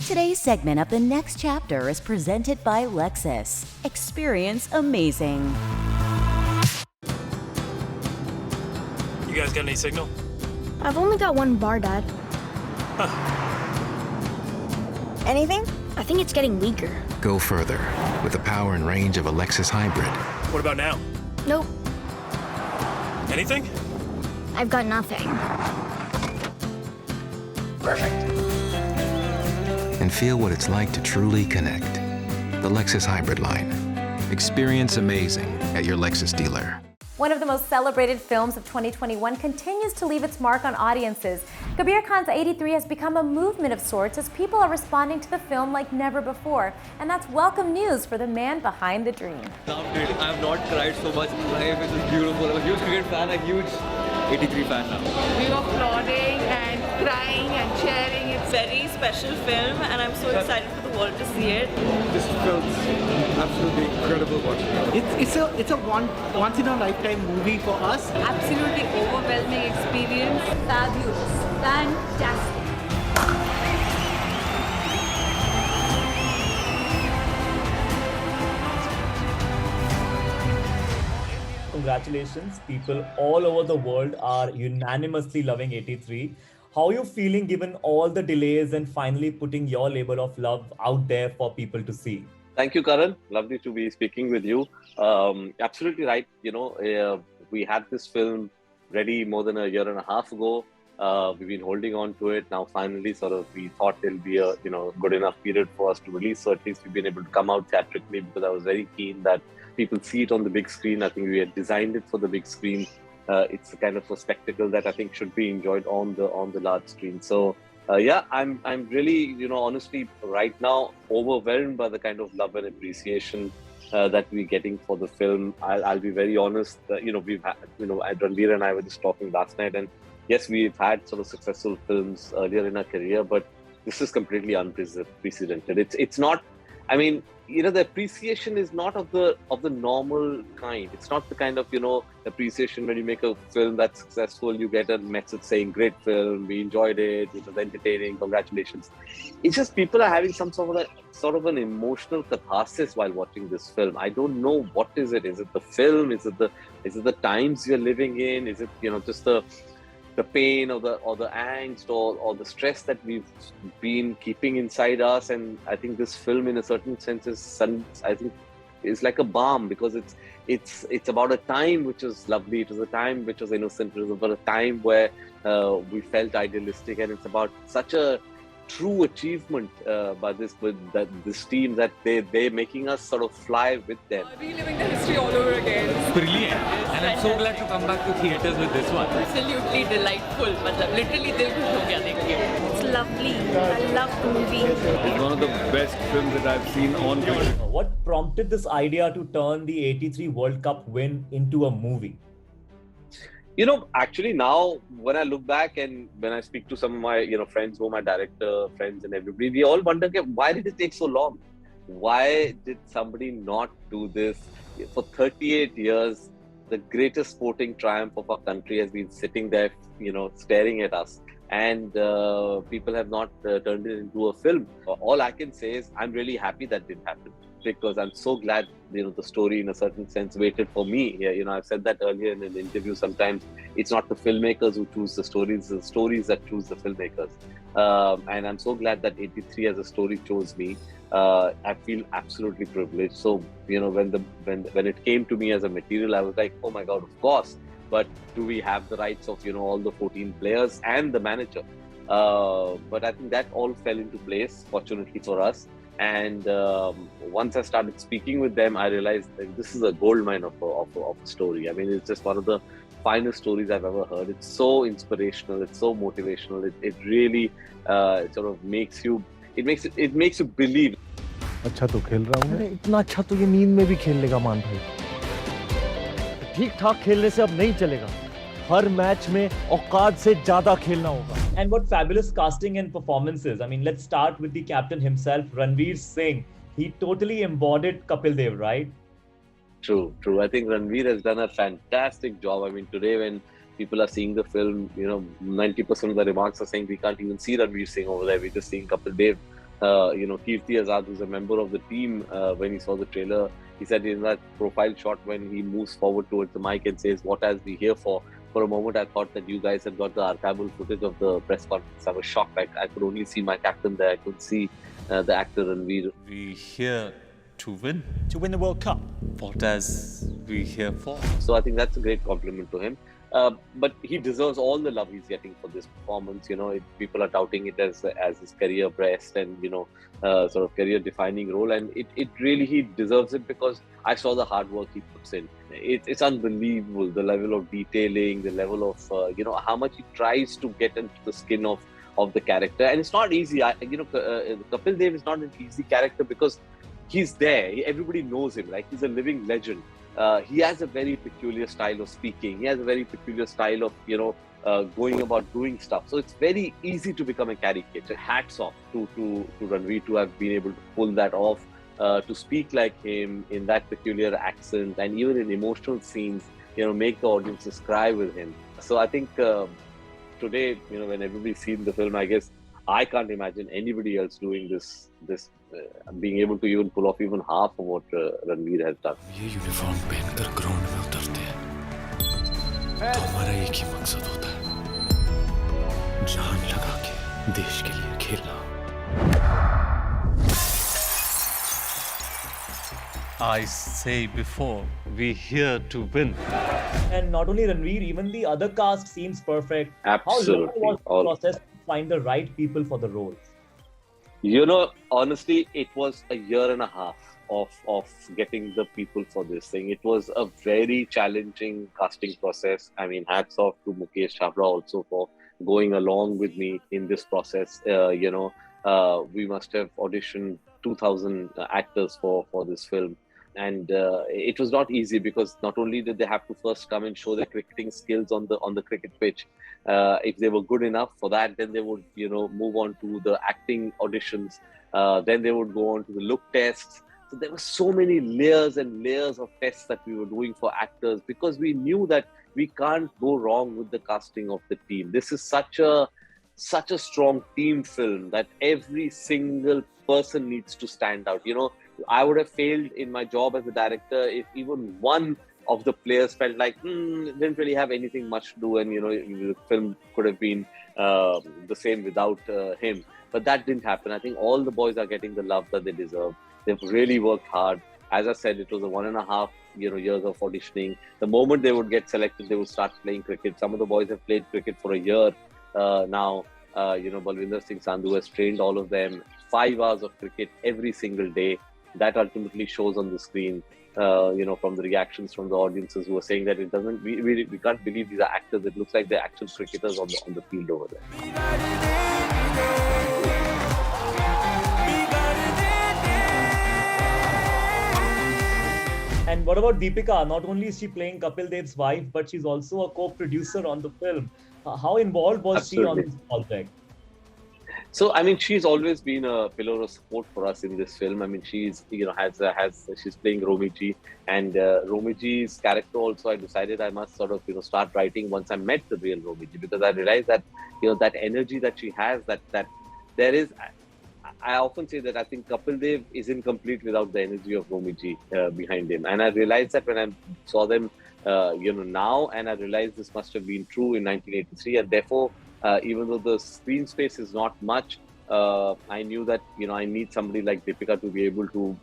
Today's segment of The Next Chapter is presented by Lexus. Experience amazing. You guys got any signal? I've only got one bar, Dad. Anything? I think it's getting weaker. Go further with the power and range of a Lexus Hybrid. What about now? Nope, Anything? I've got nothing. Perfect. And feel what it's like to truly connect. The Lexus Hybrid line. Experience amazing at your Lexus dealer. One of the most celebrated films of 2021 continues to leave its mark on audiences. Kabir Khan's 83 has become a movement of sorts as people are responding to the film like never before. And that's welcome news for the man behind the dream. Loved it. I have not cried so much in life. It was beautiful. I'm a huge cricket fan, a huge 83 fan now. We were applauding and crying and cheering. It's a very special film and I'm so excited for the world to see it. This film's absolutely incredible watching it. It's a once in a lifetime movie for us. Absolutely overwhelming experience. Fabulous. Fantastic. Congratulations, people all over the world are unanimously loving 83. How are you feeling given all the delays and finally putting your labor of love out there for people to see? Thank you, Karan. Lovely to be speaking with you. Absolutely right. We had this film ready more than a year and a half ago. We've been holding on to it. Now, finally, we thought it'll be a good enough period for us to release. So at least we've been able to come out theatrically because I was very keen that people see it on the big screen. I think we had designed it for the big screen. It's a kind of a spectacle that I think should be enjoyed on the large screen. So I'm really honestly right now overwhelmed by the kind of love and appreciation that we're getting for the film. I'll be very honest. We've had Ranveer and I were just talking last night, and yes, we've had sort of successful films earlier in our career, but this is completely unprecedented. It's not. I mean, the appreciation is not of the normal kind. It's not the kind of appreciation when you make a film that's successful, you get a message saying great film, we enjoyed it, it was entertaining, congratulations. It's just people are having some sort of an emotional catharsis while watching this film. I don't know what is it. Is it the film? Is it the times you're living in? Is it just the pain or the angst or the stress that we've been keeping inside us? And I think this film in a certain sense is like a balm, because it's about a time which was lovely. It was a time which was innocent. It was about a time where we felt idealistic, and it's about such a true achievement by this team that they're making us sort of fly with them. Reliving the history all over again. Brilliant. And I'm so glad to come back to theatres with this one. Absolutely delightful. Literally dil khush ho gaya dekh ke. It's lovely. I love the movie. It's one of the best films that I've seen on video. What prompted this idea to turn the 83 World Cup win into a movie? Actually now when I look back and when I speak to some of my, friends who are my director friends and everybody, we all wonder, why did it take so long? Why did somebody not do this? For 38 years, the greatest sporting triumph of our country has been sitting there, staring at us. And people have not turned it into a film. All I can say is I'm really happy that didn't happen, because I'm so glad, the story in a certain sense waited for me. I've said that earlier in an interview. Sometimes it's not the filmmakers who choose the stories that choose the filmmakers. And I'm so glad that 83 as a story chose me. I feel absolutely privileged. So, when it came to me as a material, I was like, oh my God, of course. But do we have the rights of, all the 14 players and the manager? But I think that all fell into place, fortunately for us. And once I started speaking with them, I realized that this is a goldmine of a story. I mean, it's just one of the finest stories I've ever heard. It's so inspirational. It's so motivational. It really sort of makes you believe. अच्छा तो खेल रहा हूँ। अरे इतना अच्छा तो ये नींद में भी खेल लेगा मान भाई। ठीक ठाक खेलने से अब नहीं चलेगा। हर मैच में औकात से ज्यादा खेलना होगा। And what fabulous casting and performances. I mean, let's start with the captain himself, Ranveer Singh. He totally embodied Kapil Dev, right? True. I think Ranveer has done a fantastic job. I mean, today when people are seeing the film, 90% of the remarks are saying we can't even see Ranveer Singh over there. We're just seeing Kapil Dev. Kirti Azad, who's a member of the team, when he saw the trailer, he said in that profile shot when he moves forward towards the mic and says, "What are we here for?" For a moment, I thought that you guys had got the archival footage of the press conference. I was shocked. I could only see my captain there. I couldn't see the actor Ranveer. We here to win. To win the World Cup. What as we here for? So I think that's a great compliment to him. But he deserves all the love he's getting for this performance. People are touting it as his career best and sort of career defining role, and it really, he deserves it because I saw the hard work he puts in. It's unbelievable, the level of detailing, the level of how much he tries to get into the skin of the character, and it's not easy. Kapil Dev is not an easy character because he's there. Everybody knows him. Like, he's a living legend. He has a very peculiar style of speaking. He has a very peculiar style of going about doing stuff. So it's very easy to become a caricature. Hats off to Ranveer to have been able to pull that off, to speak like him in that peculiar accent, and even in emotional scenes, make the audiences cry with him. So I think today, when everybody's seen the film, I guess I can't imagine anybody else doing this being able to even pull off even half of what Ranveer has done. ये uniform पहनकर ground में उतरते हैं तो हमारा एक ही मकसद होता है, जान लगा के देश के लिए खेलना. I say before, we here to win. And not only Ranveer, even the other cast seems perfect. Absolutely. How long was the process to find the right people for the roles? Honestly, it was a year and a half of getting the people for this thing. It was a very challenging casting process. I mean, hats off to Mukesh Chabra also for going along with me in this process. We must have auditioned 2,000 actors for this film. And it was not easy because not only did they have to first come and show their cricketing skills on the cricket pitch, if they were good enough for that, then they would move on to the acting auditions. Then they would go on to the look tests. So there were so many layers and layers of tests that we were doing for actors because we knew that we can't go wrong with the casting of the team. This is such a strong team film that every single person needs to stand out. I would have failed in my job as a director if even one of the players felt like didn't really have anything much to do, and the film could have been the same without him. But that didn't happen. I think all the boys are getting the love that they deserve. They've really worked hard. As I said, it was a 1.5 years of auditioning. The moment they would get selected, they would start playing cricket. Some of the boys have played cricket for a year now. Balwinder Singh Sandhu has trained all of them. 5 hours of cricket every single day. That ultimately shows on the screen, from the reactions from the audiences who are saying that it doesn't, we can't believe these are actors. It looks like they're actual cricketers on the field over there. And what about Deepika? Not only is she playing Kapil Dev's wife, but she's also a co-producer on the film. How involved was she on this project? So, I mean, she's always been a pillar of support for us in this film. I mean, she's, she's playing Romi Ji, and Romi Ji's character also, I decided I must sort of, start writing once I met the real Romi Ji, because I realized that, that energy that she has, that there is, I often say that I think Kapil Dev is incomplete without the energy of Romi Ji behind him. And I realized that when I saw them, now, and I realized this must have been true in 1983, and therefore, even though the screen space is not much, I knew that, I need somebody like Deepika to be able to,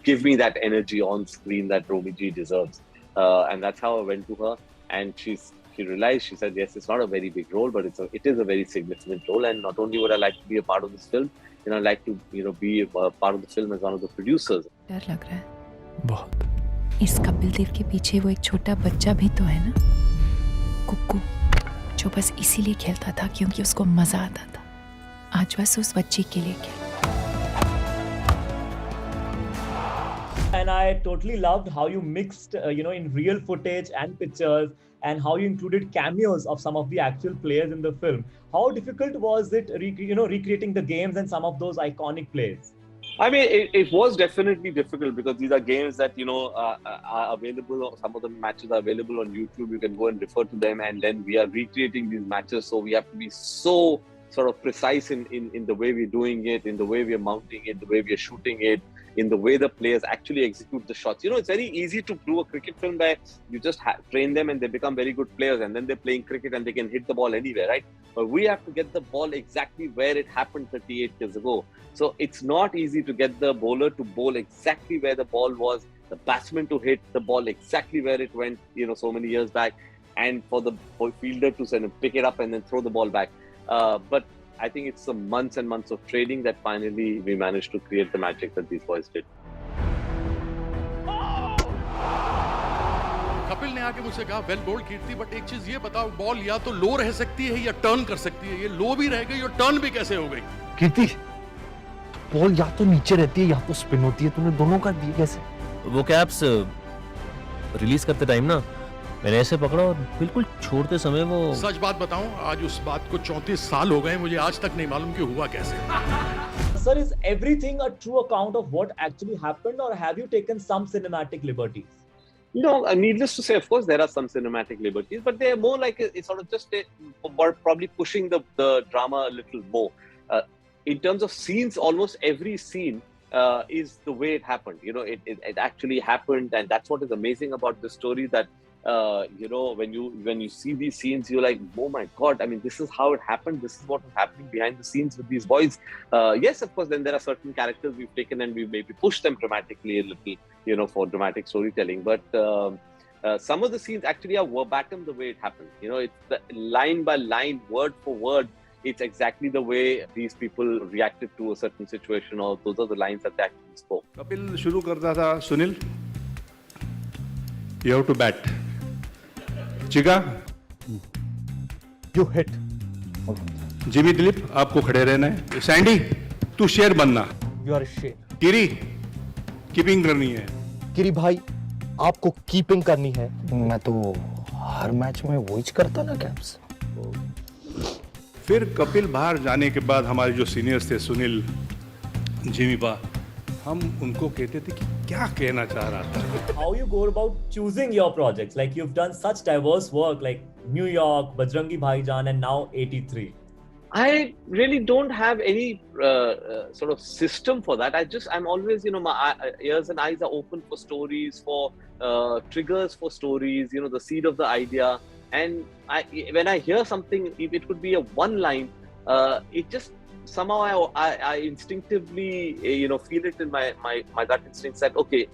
give me that energy on screen that Romi Ji deserves. And that's how I went to her. And she realized, she said, yes, it's not a very big role, but it is a very significant role. And not only would I like to be a part of this film, I'd like to, be a part of the film as one of the producers. डर लग रहा है बहुत। इस कपिल देव के पीछे वो एक छोटा बच्चा भी तो है ना, कुक्कू, जो बस इसीलिए खेलता था क्योंकि उसको मजा आता था। आज बस उस बच्चे के लिए खेल। And I totally loved how you mixed, in real footage and pictures, and how you included cameos of some of the actual players in the film. How difficult was it, recreating the games and some of those iconic plays? I mean, it was definitely difficult because these are games that, are available. Some of the matches are available on YouTube. You can go and refer to them, and then we are recreating these matches. So we have to be so sort of precise in the way we're doing it, in the way we're mounting it, the way we're shooting it, in the way the players actually execute the shots. You know, it's very easy to do a cricket film where you just train them and they become very good players, and then they're playing cricket and they can hit the ball anywhere, right? But we have to get the ball exactly where it happened 38 years ago. So it's not easy to get the bowler to bowl exactly where the ball was, the batsman to hit the ball exactly where it went, you know, so many years back, and for the fielder to sort of pick it up and then throw the ball back. But I think it's some months and months of training that finally we managed to create the magic that these boys did. Kapil ने आके मुझसे कहा well bold Kirti, but एक चीज ये बताओ, ball या तो लो रह सकती है या टर्न कर सकती है, ये लो भी रह गई और टर्न भी कैसे हो गई? कीर्ति, बॉल या तो नीचे रहती है या तो स्पिन होती है, तुमने दोनों कर दिए कैसे? वो कैप्स रिलीज करते टाइम ना मैंने ऐसे पकड़ा और बिल्कुल छोड़ते समय वो... सच बात बताऊं, आज उस बात को 34 साल हो गए, मुझे आज तक नहीं मालूम कि हुआ कैसे. Sir, is everything a true account of what actually happened, or have you taken some cinematic liberties? No, needless to say, of course, there are some cinematic liberties, but they are more like it's sort of just probably pushing the drama a little more. In terms of scenes, almost every scene is the way it happened. You know, it actually happened, and that's what is amazing about the story. That you know, when you see these scenes, you're like, oh my God! I mean, this is how it happened. This is what was happening behind the scenes with these boys. Yes, of course. Then there are certain characters we've taken and we've maybe pushed them dramatically a little, you know, for dramatic storytelling. But some of the scenes actually are verbatim the way it happened. You know, it's the line by line, word for word. It's exactly the way these people reacted to a certain situation, or those are the lines that they actually spoke. Kapil शुरू करता था, Sunil, you have to bat. चिका, you hit. Jimmy Dilip, आपको खड़े रहना है. Sandy, तू शेर बनना. You are a शेर. किरी, कीपिंग करनी है. किरी भाई, आपको कीपिंग करनी है. मैं तो हर मैच में वही करता ना कैप्स. फिर कपिल बाहर जाने के बाद हमारे जो सीनियर्स थे, सुनील, जिमी पा, हम उनको कहते थे कि क्या कहना चाह रहा था. How you go about choosing your projects? Like, you've done such diverse work like New York, Bajrangi Bhaijaan, and now 83. I really don't have any sort of system for that. I'm always, you know, my ears and eyes are open for stories, for triggers for stories, you know, the seed of the idea. And when I hear something, if it could be a one line, it just somehow I instinctively, you know, feel it in my gut instincts that, okay,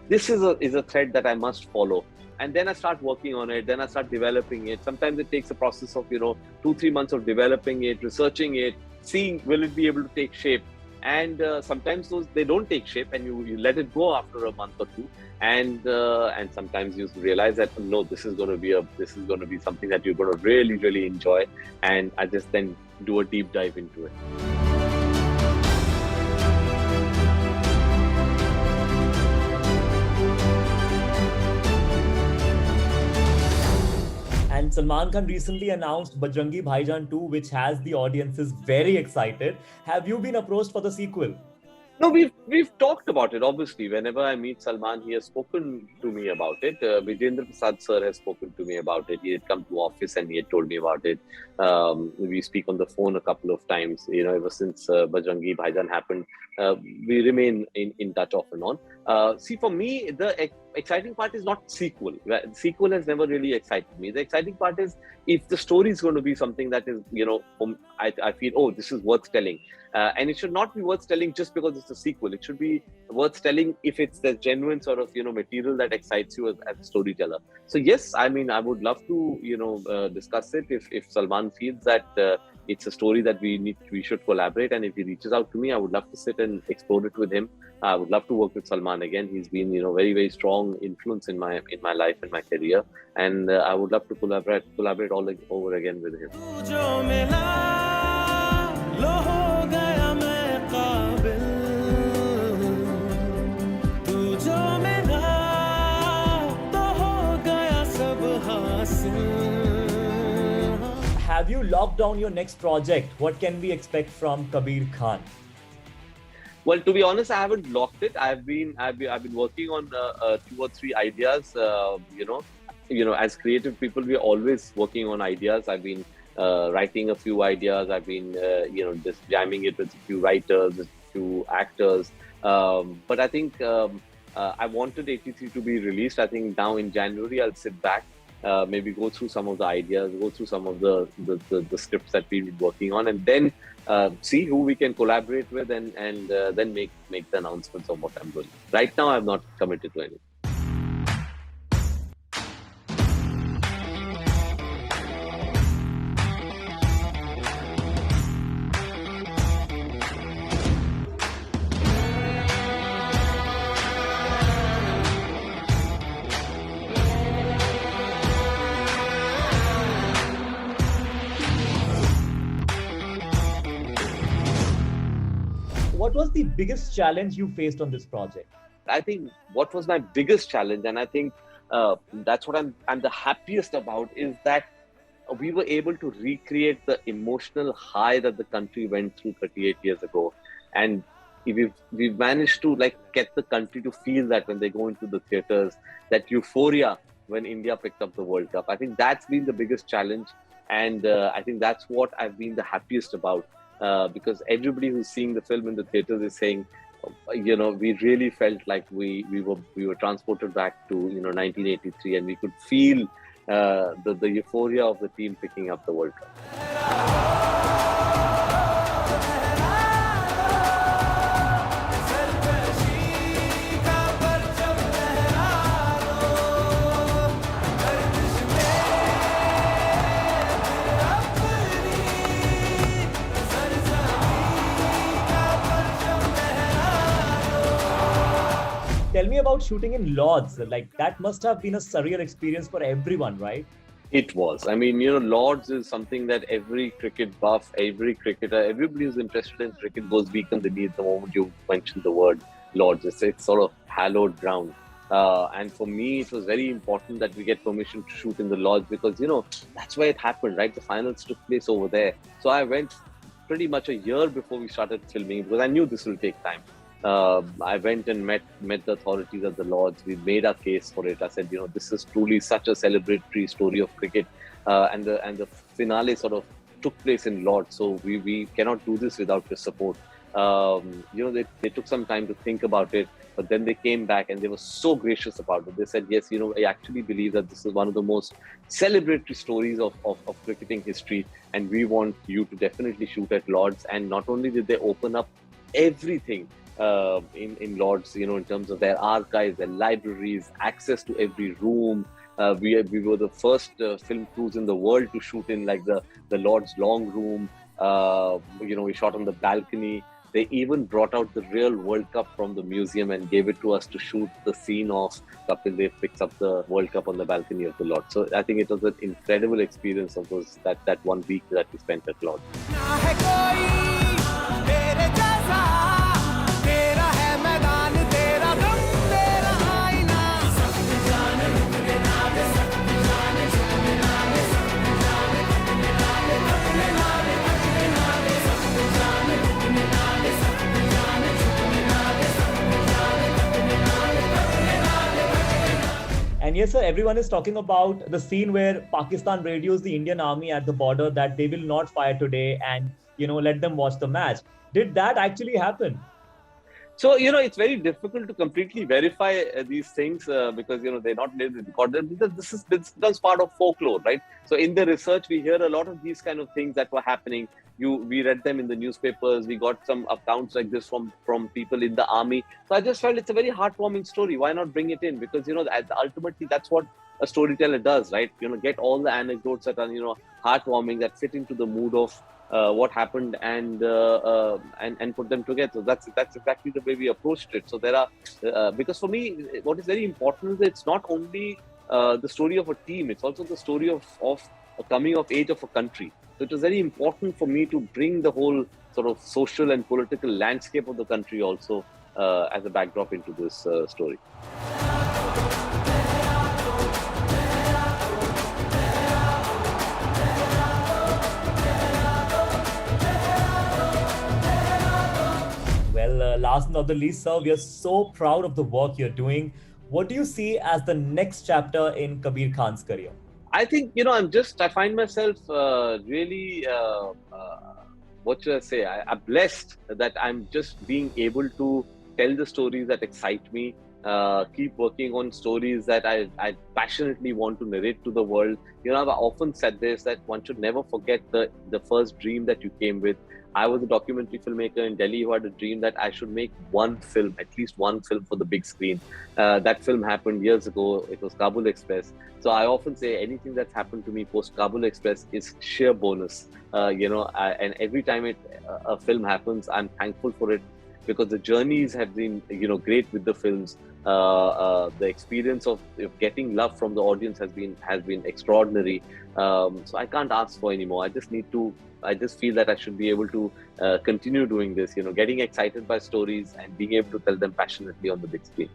this is a thread that I must follow. And then I start working on it, then I start developing it. Sometimes it takes a process of, you know, 2-3 months of developing it, researching it, seeing will it be able to take shape. And sometimes they don't take shape, and you let it go after a month or two. And sometimes you realize that, no, this is going to be something that you're going to really, really enjoy. And I just then do a deep dive into it. And Salman Khan recently announced Bajrangi Bhaijaan 2, which has the audiences very excited. Have you been approached for the sequel? No, we've talked about it. Obviously, whenever I meet Salman, he has spoken to me about it. Vijayendra Prasad sir has spoken to me about it. He had come to office and he had told me about it. We speak on the phone a couple of times. You know, ever since Bajrangi Bhaijaan happened, we remain in touch off and on. See, for me, the exciting part is not sequel. The sequel has never really excited me. The exciting part is if the story is going to be something that is, you know, I feel, oh, this is worth telling. And it should not be worth telling just because it's a sequel. It should be worth telling if it's the genuine sort of, you know, material that excites you as a storyteller. So yes, I mean, I would love to, you know, discuss it if Salman feels that it's a story that we should collaborate. And if he reaches out to me, I would love to sit and explore it with him. I would love to work with Salman again. He's been, you know, very, very strong influence in my life and my career. And I would love to collaborate all over again with him. Have you locked down your next project? What can we expect from Kabir Khan? Well, to be honest, I haven't locked it. I've been working on 2 or 3 ideas. You know, as creative people, we're always working on ideas. I've been writing a few ideas. I've been, just jamming it with a few writers, with a few actors. But I think I wanted 83 to be released. I think now in January, I'll sit back, maybe go through some of the ideas, go through some of the scripts that we've been working on, and then see who we can collaborate with, and then make the announcements of what I'm doing. Right now, I'm not committed to anything. What was the biggest challenge you faced on this project? I think what was my biggest challenge, and I think that's what I'm the happiest about, is that we were able to recreate the emotional high that the country went through 38 years ago. And we've managed to get the country to feel that when they go into the theaters, that euphoria when India picked up the World Cup. I think that's been the biggest challenge. And I think that's what I've been the happiest about. Because everybody who's seeing the film in the theaters is saying, we really felt like we were transported back to 1983, and we could feel the euphoria of the team picking up the World Cup. Tell me about shooting in Lords. That must have been a surreal experience for everyone, right? It was. I mean, Lords is something that every cricket buff, every cricketer, everybody who's interested in cricket goes weak on the knee the moment you mention the word Lords. It's sort of hallowed ground. And for me, it was very important that we get permission to shoot in the Lords, because, that's where it happened, right? The finals took place over there. So I went pretty much a year before we started filming, because I knew this will take time. I went and met the authorities at the Lords. We made our case for it. I said, this is truly such a celebratory story of cricket, and the finale sort of took place in Lords. So we cannot do this without your support. They took some time to think about it, but then they came back and they were so gracious about it. They said, yes, I actually believe that this is one of the most celebratory stories of cricketing history, and we want you to definitely shoot at Lords. And not only did they open up everything in Lords, in terms of their archives, their libraries, access to every room. We were the first film crews in the world to shoot in the Lords long room. We shot on the balcony. They even brought out the real World Cup from the museum and gave it to us to shoot the scene of Kapil Dev picks up the World Cup on the balcony of the Lords. So I think it was an incredible experience of that 1 week that we spent at Lords. And yes, sir, everyone is talking about the scene where Pakistan radios the Indian army at the border that they will not fire today and, let them watch the match. Did that actually happen? So, it's very difficult to completely verify these things because, they're not recorded, because this becomes part of folklore, right? So in the research, we hear a lot of these kind of things that were happening. We read them in the newspapers. We got some accounts like this from people in the army. So I just felt it's a very heartwarming story. Why not bring it in? Because, ultimately that's what a storyteller does, right? Get all the anecdotes that are, heartwarming, that fit into the mood of what happened, and put them together. So that's exactly the way we approached it. So there are, because for me, what is very important is that it's not only the story of a team, it's also the story of a coming of age of a country. So it was very important for me to bring the whole sort of social and political landscape of the country also as a backdrop into this story. Well, last but not the least, sir, we are so proud of the work you're doing. What do you see as the next chapter in Kabir Khan's career? I think, you know, I find myself really, what should I say? I'm blessed that I'm just being able to tell the stories that excite me, keep working on stories that I passionately want to narrate to the world. You know, I've often said this, that one should never forget the first dream that you came with. I was a documentary filmmaker in Delhi who had a dream that I should make one film, at least one film for the big screen. That film happened years ago. It was Kabul Express. So I often say anything that's happened to me post Kabul Express is sheer bonus. And every time a film happens, I'm thankful for it, because the journeys have been, you know, great with the films. The experience of getting love from the audience has been extraordinary. So I can't ask for any more. I just feel that I should be able to continue doing this, you know, getting excited by stories and being able to tell them passionately on the big screen.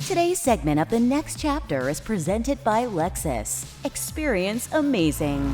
Today's segment of The Next Chapter is presented by Lexus. Experience amazing.